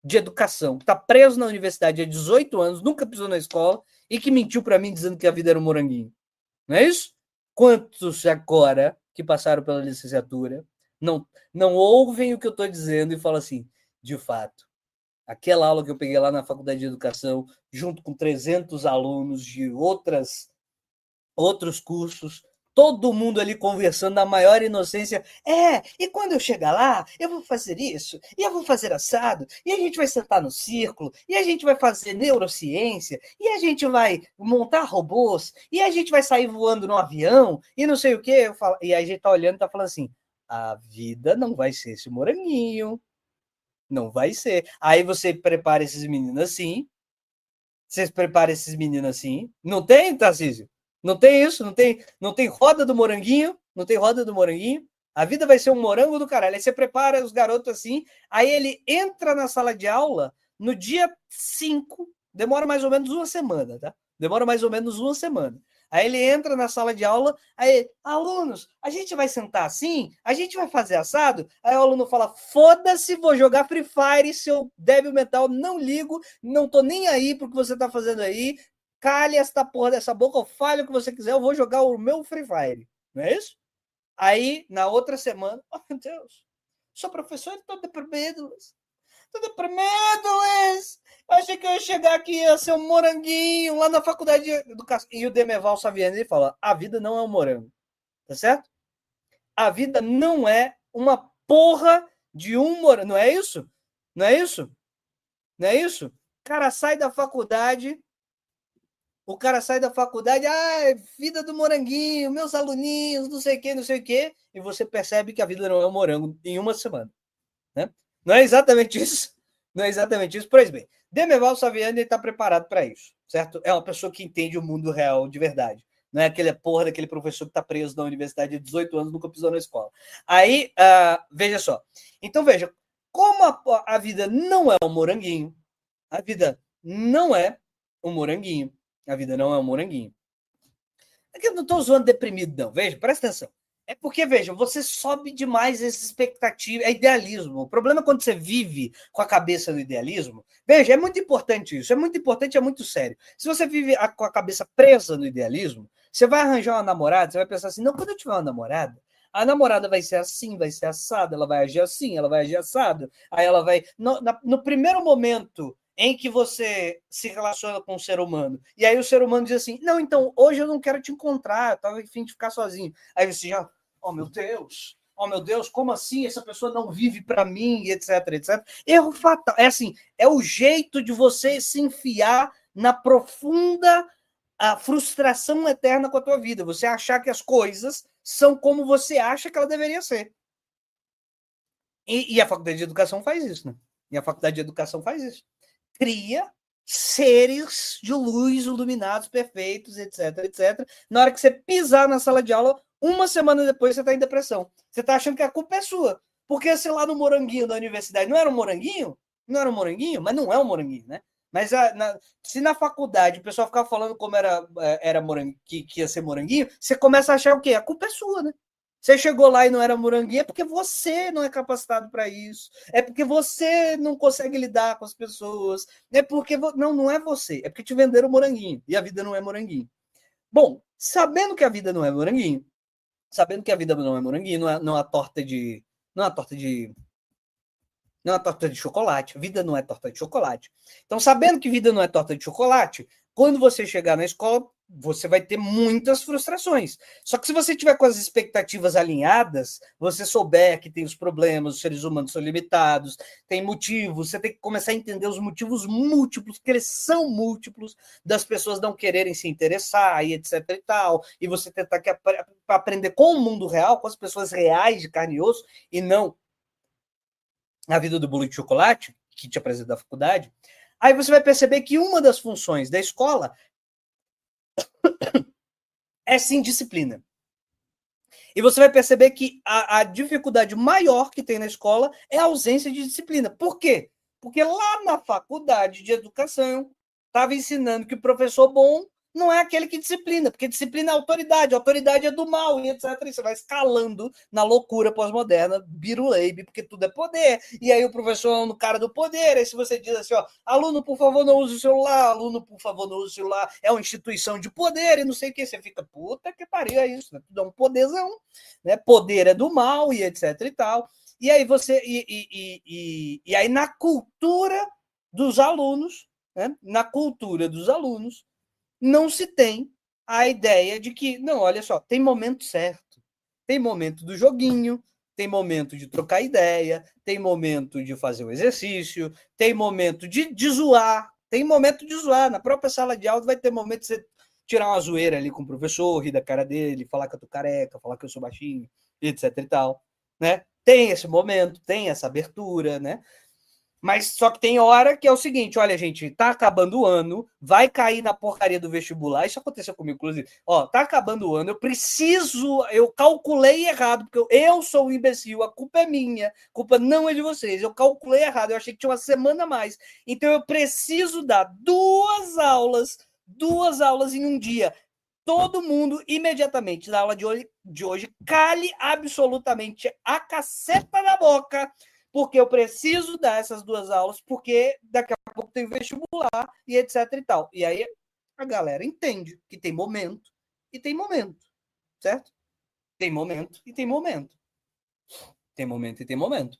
de educação, que está preso na universidade há 18 anos, nunca pisou na escola e que mentiu para mim dizendo que a vida era um moranguinho. Não é isso? Quantos agora que passaram pela licenciatura não ouvem o que eu estou dizendo e falam assim, de fato, aquela aula que eu peguei lá na Faculdade de Educação, junto com 300 alunos de outros cursos, todo mundo ali conversando na maior inocência. E quando eu chegar lá, eu vou fazer isso, e eu vou fazer assado, e a gente vai sentar no círculo, e a gente vai fazer neurociência, e a gente vai montar robôs, e a gente vai sair voando no avião, e não sei o quê. E aí a gente tá olhando e tá falando assim, a vida não vai ser esse moranguinho. Não vai ser. Aí você prepara esses meninos assim. Vocês preparam esses meninos assim. Não tem, Tarcísio? Não tem isso? Não tem roda do moranguinho? Não tem roda do moranguinho? A vida vai ser um morango do caralho. Aí você prepara os garotos assim. Aí ele entra na sala de aula no dia 5. Demora mais ou menos uma semana, tá? Demora mais ou menos uma semana. Aí ele entra na sala de aula, aí, alunos, a gente vai sentar assim? A gente vai fazer assado? Aí o aluno fala, foda-se, vou jogar Free Fire, seu débil mental, não ligo, não tô nem aí pro que você tá fazendo aí, cale esta porra dessa boca, eu fale o que você quiser, eu vou jogar o meu Free Fire. Não é isso? Aí, na outra semana, oh meu Deus, sou professor e tô deprimido, tô deprimido, Luiz. Eu achei que eu ia chegar aqui, ia ser um moranguinho lá na faculdade de educação. E o Demerval Saviani, ele fala, a vida não é um morango, tá certo? A vida não é uma porra de um morango, não é isso? Não é isso? Não é isso? O cara sai da faculdade, vida do moranguinho, meus aluninhos, não sei o quê, e você percebe que a vida não é um morango em uma semana, né? Não é exatamente isso. Não é exatamente isso. Pois bem, Demerval Saviani está preparado para isso, certo? É uma pessoa que entende o mundo real de verdade. Não é aquele porra daquele professor que está preso na universidade há 18 anos, nunca pisou na escola. Aí, veja só. Então, veja, como a vida não é um moranguinho, a vida não é um moranguinho. A vida não é um moranguinho. É que eu não estou zoando deprimido, não. Veja, presta atenção. É porque, veja, você sobe demais essa expectativa, é idealismo. O problema é quando você vive com a cabeça do idealismo. Veja, é muito importante isso, é muito importante, é muito sério. Se você vive com a cabeça presa no idealismo, você vai arranjar uma namorada, você vai pensar assim, não, quando eu tiver uma namorada, a namorada vai ser assim, vai ser assada, ela vai agir assim, ela vai agir assado, aí ela vai... No primeiro momento em que você se relaciona com um ser humano, e aí o ser humano diz assim, não, então, hoje eu não quero te encontrar, eu estava a fim de ficar sozinho. Aí você já, oh meu Deus, como assim? Essa pessoa não vive para mim, etc, etc. Erro fatal. É assim, é o jeito de você se enfiar na profunda frustração eterna com a tua vida. Você achar que as coisas são como você acha que ela deveria ser. E a faculdade de educação faz isso, né? E a faculdade de educação faz isso. Cria seres de luz iluminados, perfeitos, etc, etc. Na hora que você pisar na sala de aula, uma semana depois você está em depressão. Você está achando que a culpa é sua. Porque, sei lá, no moranguinho da universidade não era um moranguinho? Não era um moranguinho? Mas não é um moranguinho, né? Mas se na faculdade o pessoal ficava falando como era moranguinho, que ia ser moranguinho, você começa a achar o quê? A culpa é sua, né? Você chegou lá e não era moranguinho, é porque você não é capacitado para isso. É porque você não consegue lidar com as pessoas. É porque. Não é você. É porque te venderam moranguinho. E a vida não é moranguinho. Bom, sabendo que a vida não é moranguinho, não é uma torta de. Não é uma torta de. Não é uma torta de chocolate. Vida não é torta de chocolate. Então, sabendo que vida não é torta de chocolate, quando você chegar na escola, você vai ter muitas frustrações. Só que se você tiver com as expectativas alinhadas, você souber que tem os problemas, os seres humanos são limitados, tem motivos, você tem que começar a entender os motivos múltiplos, que eles são múltiplos, das pessoas não quererem se interessar, e etc e tal, e você tentar aprender com o mundo real, com as pessoas reais de carne e osso, e não a vida do bolo de chocolate, que te apresenta da faculdade, aí você vai perceber que uma das funções da escola é sim disciplina. E você vai perceber que a dificuldade maior que tem na escola é a ausência de disciplina. Por quê? Porque lá na faculdade de educação estava ensinando que o professor bom não é aquele que disciplina, porque disciplina é autoridade, autoridade é do mal, e etc. E você vai escalando na loucura pós-moderna, biruleibe, porque tudo é poder. E aí o professor é um cara do poder, aí se você diz assim, ó, aluno, por favor, não use o celular, aluno, por favor, não use o celular, é uma instituição de poder, e não sei o que, você fica, puta que pariu, é isso, né? Tudo é um poderzão, né? Poder é do mal, e etc e tal. E aí você, e aí na cultura dos alunos, né? Na cultura dos alunos, não se tem a ideia de que, não, olha só, tem momento certo. Tem momento do joguinho, tem momento de trocar ideia, tem momento de fazer o exercício, tem momento de zoar, tem momento de zoar. Na própria sala de aula vai ter momento de você tirar uma zoeira ali com o professor, rir da cara dele, falar que eu tô careca, falar que eu sou baixinho, etc e tal, né? Tem esse momento, tem essa abertura, né? Mas só que tem hora que é o seguinte, olha, gente, tá acabando o ano, vai cair na porcaria do vestibular, isso aconteceu comigo, inclusive. Ó, tá acabando o ano, eu calculei errado, porque eu sou um imbecil, a culpa é minha, a culpa não é de vocês, eu calculei errado, eu achei que tinha uma semana a mais. Então eu preciso dar duas aulas em um dia. Todo mundo, imediatamente, na aula de hoje, cale absolutamente a caceta na boca, porque eu preciso dar essas duas aulas, porque daqui a pouco tem vestibular e etc e tal. E aí a galera entende que tem momento e tem momento, certo? Tem momento e tem momento. Tem momento e tem momento.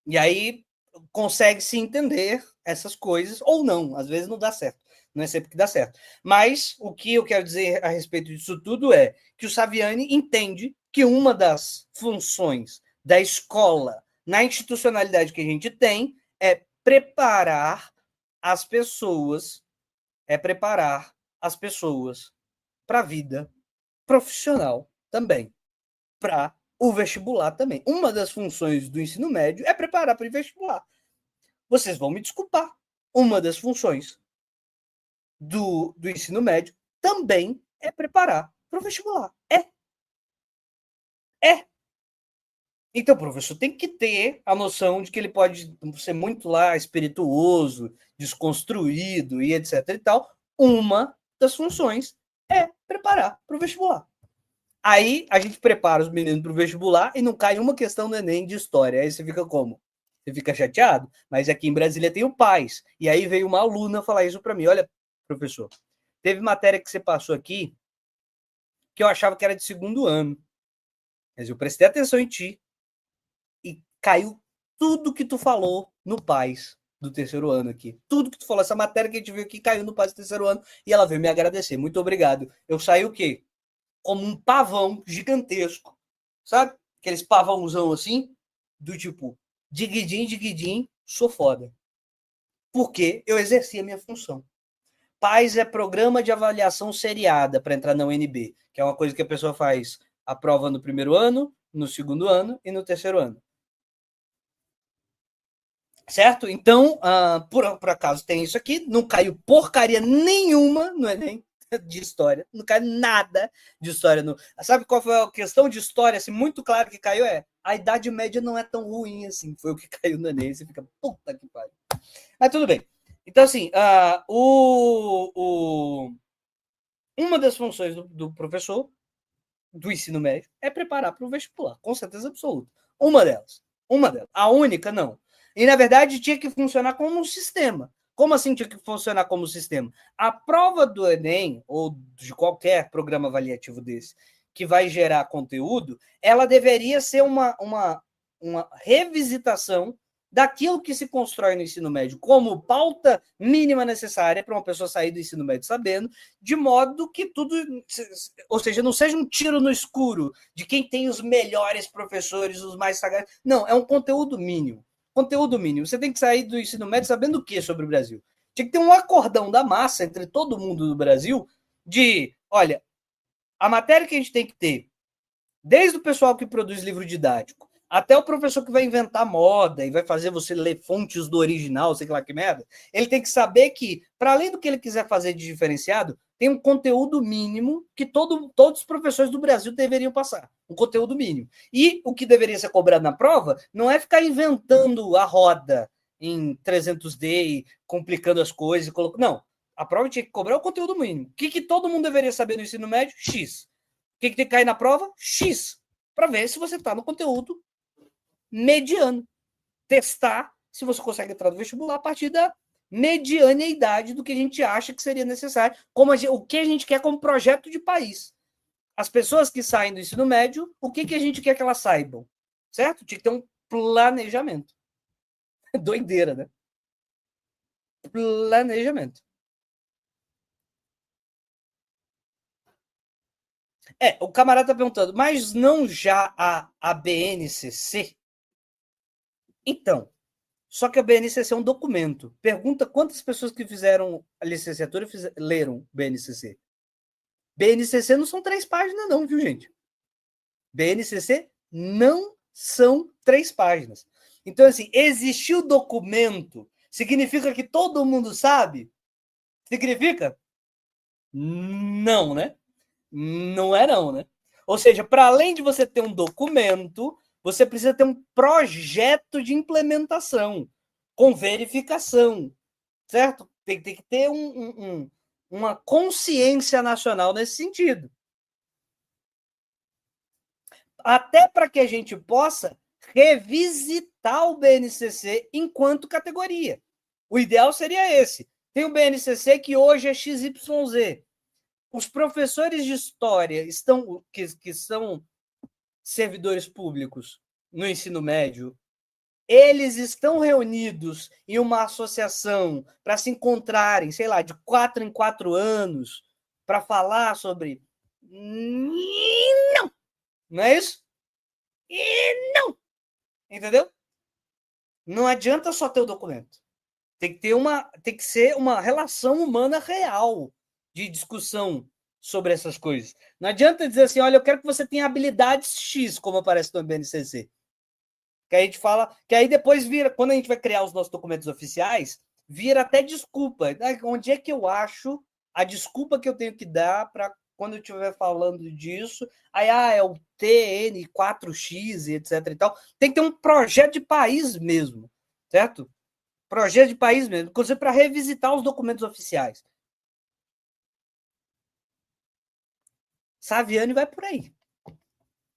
E aí consegue se entender essas coisas, ou não, às vezes não dá certo. Não é sempre que dá certo. Mas o que eu quero dizer a respeito disso tudo é que o Saviani entende que uma das funções da escola na institucionalidade que a gente tem é preparar as pessoas, para a vida profissional também, para o vestibular também. Uma das funções do ensino médio é preparar para o vestibular. Vocês vão me desculpar. Uma das funções do ensino médio também é preparar para o vestibular. É. Então, o professor tem que ter a noção de que ele pode ser muito lá espirituoso, desconstruído e etc e tal. Uma das funções é preparar para o vestibular. Aí a gente prepara os meninos para o vestibular e não cai uma questão do Enem de história. Aí você fica como? Você fica chateado? Mas aqui em Brasília tem o PAS. E aí veio uma aluna falar isso para mim. Olha, professor, teve matéria que você passou aqui que eu achava que era de segundo ano. Mas eu prestei atenção em ti e caiu tudo que tu falou no PAS do terceiro ano aqui. Tudo que tu falou, essa matéria que a gente viu aqui caiu no PAS do terceiro ano e ela veio me agradecer. Muito obrigado. Eu saí o quê? Como um pavão gigantesco, sabe? Aqueles pavãozão assim, do tipo, diguidim, sou foda. Porque eu exerci a minha função. PAS é programa de avaliação seriada para entrar na UNB, que é uma coisa que a pessoa faz a prova no primeiro ano, no segundo ano e no terceiro ano. Certo? Então, por acaso tem isso aqui, não caiu porcaria nenhuma no Enem de história, não caiu nada de história. No... Sabe qual foi a questão de história, assim, muito claro que caiu? A Idade Média não é tão ruim assim, foi o que caiu no Enem, você fica, puta que pariu. Mas tudo bem. Então, assim, uma das funções do professor do ensino médio é preparar para o vestibular, com certeza absoluta. Uma delas. A única, não. E, na verdade, tinha que funcionar como um sistema. Como assim tinha que funcionar como um sistema? A prova do Enem, ou de qualquer programa avaliativo desse, que vai gerar conteúdo, ela deveria ser uma revisitação daquilo que se constrói no ensino médio como pauta mínima necessária para uma pessoa sair do ensino médio sabendo, de modo que tudo, ou seja, não seja um tiro no escuro de quem tem os melhores professores, os mais sagrados. Não, é um conteúdo mínimo. Conteúdo mínimo. Você tem que sair do ensino médio sabendo o que sobre o Brasil. Tinha que ter um acordão da massa entre todo mundo do Brasil de, olha, a matéria que a gente tem que ter, desde o pessoal que produz livro didático, até o professor que vai inventar moda e vai fazer você ler fontes do original, sei lá que merda, ele tem que saber que, para além do que ele quiser fazer de diferenciado, tem um conteúdo mínimo que todos os professores do Brasil deveriam passar. Um conteúdo mínimo. E o que deveria ser cobrado na prova não é ficar inventando a roda em 300D, complicando as coisas. Não. A prova tinha que cobrar o conteúdo mínimo. O que todo mundo deveria saber no ensino médio? X. O que tem que cair na prova? X. Para ver se você está no conteúdo mediano. Testar se você consegue entrar no vestibular a partir da medianeidade do que a gente acha que seria necessário, o que a gente quer como projeto de país. As pessoas que saem do ensino médio, o que a gente quer que elas saibam? Certo? Tinha que ter um planejamento. Doideira, né? Planejamento. O camarada tá perguntando, mas não já a BNCC? Então, só que a BNCC é um documento. Pergunta quantas pessoas que fizeram a licenciatura leram BNCC. BNCC não são 3 páginas não, viu, gente? BNCC não são 3 páginas. Então, assim, existiu o documento, significa que todo mundo sabe? Significa? Não, né? Não é não, né? Ou seja, para além de você ter um documento, você precisa ter um projeto de implementação, com verificação, certo? Tem que ter uma consciência nacional nesse sentido. Até para que a gente possa revisitar o BNCC enquanto categoria. O ideal seria esse. Tem o BNCC que hoje é XYZ. Os professores de história que são servidores públicos no ensino médio, eles estão reunidos em uma associação para se encontrarem, sei lá, de 4 em 4 anos, para falar sobre. Não! Não é isso? E não! Entendeu? Não adianta só ter o documento. Tem que ser uma relação humana real de discussão sobre essas coisas. Não adianta dizer assim, olha, eu quero que você tenha habilidades X, como aparece no BNCC. Que a gente fala, que aí depois vira, quando a gente vai criar os nossos documentos oficiais, vira até desculpa. Onde é que eu acho a desculpa que eu tenho que dar para quando eu estiver falando disso? Aí, é o TN4X e etc e tal. Tem que ter um projeto de país mesmo, certo? Projeto de país mesmo, inclusive para revisitar os documentos oficiais. Saviani vai por aí.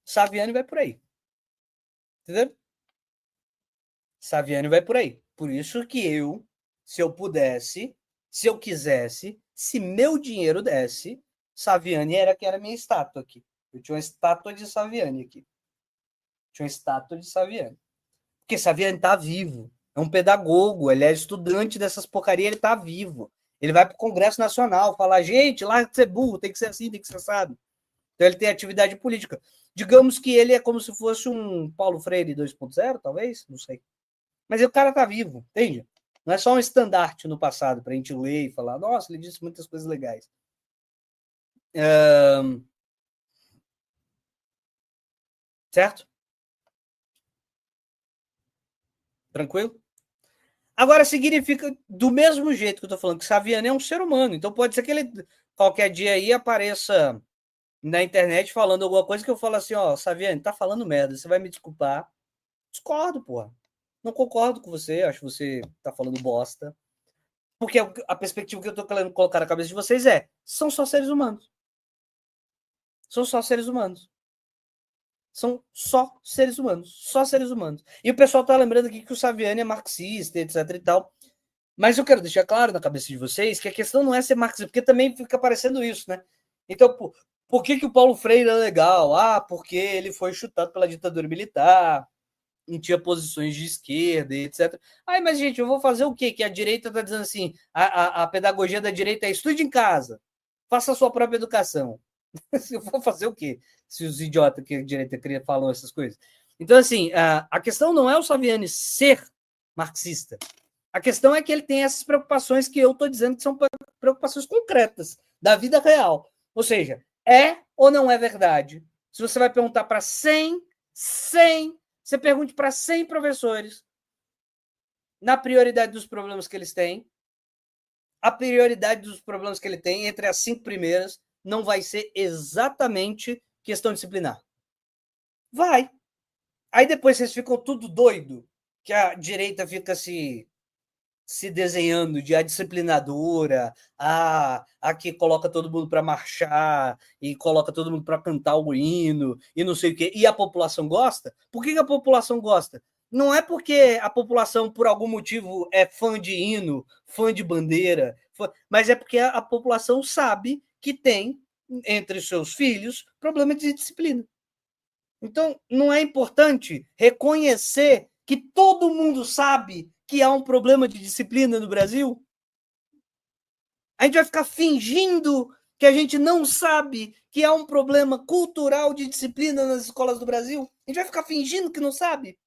Saviani vai por aí. Entendeu? Saviani vai por aí. Por isso que eu, se eu pudesse, se eu quisesse, se meu dinheiro desse, Saviani era que era minha estátua aqui. Eu tinha uma estátua de Saviani aqui. Tinha uma estátua de Saviani. Porque Saviani tá vivo. É um pedagogo, ele é estudante dessas porcarias, ele tá vivo. Ele vai para o Congresso Nacional falar, gente, lá de ser burro, tem que ser assim, tem que ser assado. Então ele tem atividade política. Digamos que ele é como se fosse um Paulo Freire 2.0, talvez, não sei. Mas o cara tá vivo, entende? Não é só um estandarte no passado para a gente ler e falar, nossa, ele disse muitas coisas legais. Certo? Tranquilo? Agora significa, do mesmo jeito que eu tô falando, que Saviani é um ser humano. Então pode ser que ele qualquer dia aí apareça na internet falando alguma coisa que eu falo assim, Saviani, tá falando merda, você vai me desculpar. Discordo, porra. Não concordo com você, acho que você tá falando bosta. Porque a perspectiva que eu tô querendo colocar na cabeça de vocês são só seres humanos. São só seres humanos. São só seres humanos. Só seres humanos. E o pessoal tá lembrando aqui que o Saviani é marxista, etc e tal. Mas eu quero deixar claro na cabeça de vocês que a questão não é ser marxista, porque também fica parecendo isso, né? Então, por que o Paulo Freire é legal? Porque ele foi chutado pela ditadura militar, não tinha posições de esquerda, etc. Mas, gente, eu vou fazer o quê? Que a direita está dizendo assim, a pedagogia da direita é estude em casa, faça a sua própria educação. Eu vou fazer o quê? Se os idiotas que a direita falam essas coisas. Então, assim, a questão não é o Saviani ser marxista. A questão é que ele tem essas preocupações que eu estou dizendo que são preocupações concretas da vida real. Ou seja, é ou não é verdade? Se você vai perguntar para 100, você pergunte para 100 professores na prioridade dos problemas que eles têm, a prioridade dos problemas que ele tem entre as 5 primeiras não vai ser exatamente questão disciplinar. Vai. Aí depois vocês ficam tudo doido, que a direita fica se se desenhando de a disciplinadora, a que coloca todo mundo para marchar e coloca todo mundo para cantar o hino e não sei o quê, e a população gosta. Por que a população gosta? Não é porque a população, por algum motivo, é fã de hino, fã de bandeira, mas é porque a população sabe que tem, entre seus filhos, problema de disciplina. Então, não é importante reconhecer que todo mundo sabe que há um problema de disciplina no Brasil? A gente vai ficar fingindo que a gente não sabe que há um problema cultural de disciplina nas escolas do Brasil? A gente vai ficar fingindo que não sabe?